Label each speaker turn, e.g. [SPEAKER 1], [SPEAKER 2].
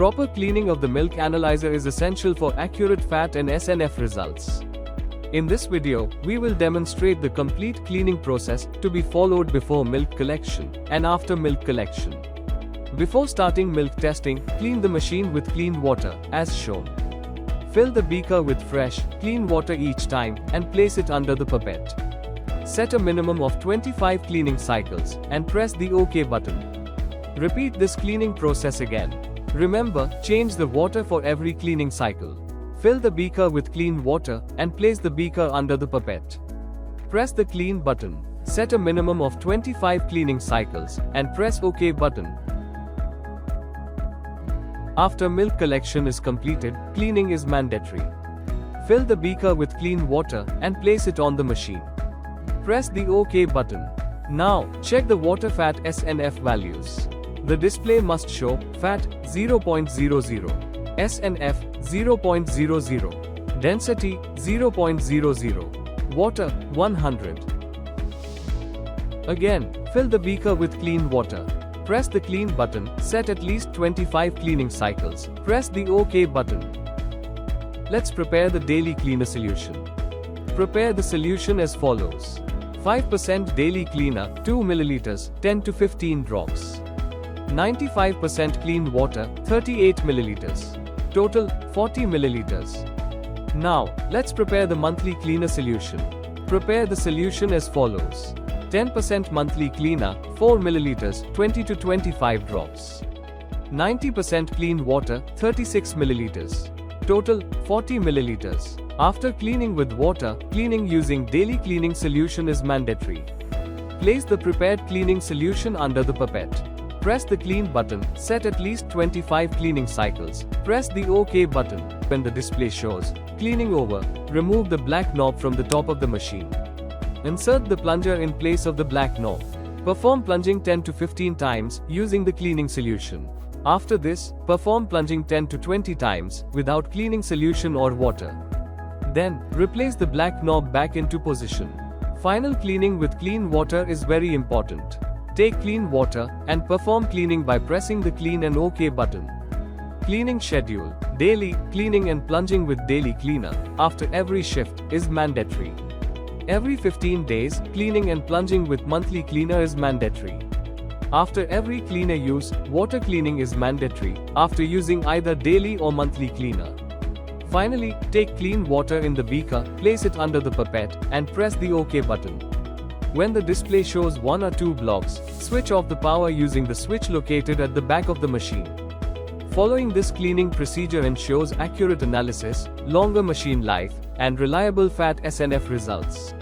[SPEAKER 1] Proper cleaning of the milk analyzer is essential for accurate fat and SNF results. In this video, we will demonstrate the complete cleaning process to be followed before milk collection and after milk collection. Before starting milk testing, clean the machine with clean water, as shown. Fill the beaker with fresh, clean water each time and place it under the pipette. Set a minimum of 25 cleaning cycles and press the OK button. Repeat this cleaning process again. Remember, change the water for every cleaning cycle. Fill the beaker with clean water and place the beaker under the pipette. Press the clean button. Set a minimum of 25 cleaning cycles and press OK button. After milk collection is completed, cleaning is mandatory. Fill the beaker with clean water and place it on the machine. Press the OK button. Now, check the water fat SNF values. The display must show fat 0.00, SNF 0.00, density 0.00, water 100. Again, fill the beaker with clean water. Press the clean button, set at least 25 cleaning cycles. Press the OK button. Let's prepare the daily cleaner solution. Prepare the solution as follows. 5% daily cleaner, 2 ml, 10 to 15 drops. 95% clean water, 38 ml. Total, 40 ml. Now, let's prepare the monthly cleaner solution. Prepare the solution as follows. 10% monthly cleaner, 4 ml, 20 to 25 drops. 90% clean water, 36 ml. Total, 40 ml. After cleaning with water, cleaning using daily cleaning solution is mandatory. Place the prepared cleaning solution under the pipette. Press the clean button, set at least 25 cleaning cycles. Press the OK button. When the display shows cleaning over, remove the black knob from the top of the machine. Insert the plunger in place of the black knob. Perform plunging 10 to 15 times using the cleaning solution. After this, perform plunging 10 to 20 times without cleaning solution or water. Then, replace the black knob back into position. Final cleaning with clean water is very important. Take clean water and perform cleaning by pressing the clean and OK button. Cleaning schedule. Daily cleaning and plunging with daily cleaner after every shift is mandatory. Every 15 days, cleaning and plunging with monthly cleaner is mandatory. After every cleaner use, water cleaning is mandatory after using either daily or monthly cleaner. Finally, take clean water in the beaker, place it under the pipette, and press the OK button. When the display shows 1 or 2 blocks, switch off the power using the switch located at the back of the machine. Following this cleaning procedure ensures accurate analysis, longer machine life, and reliable fat SNF results.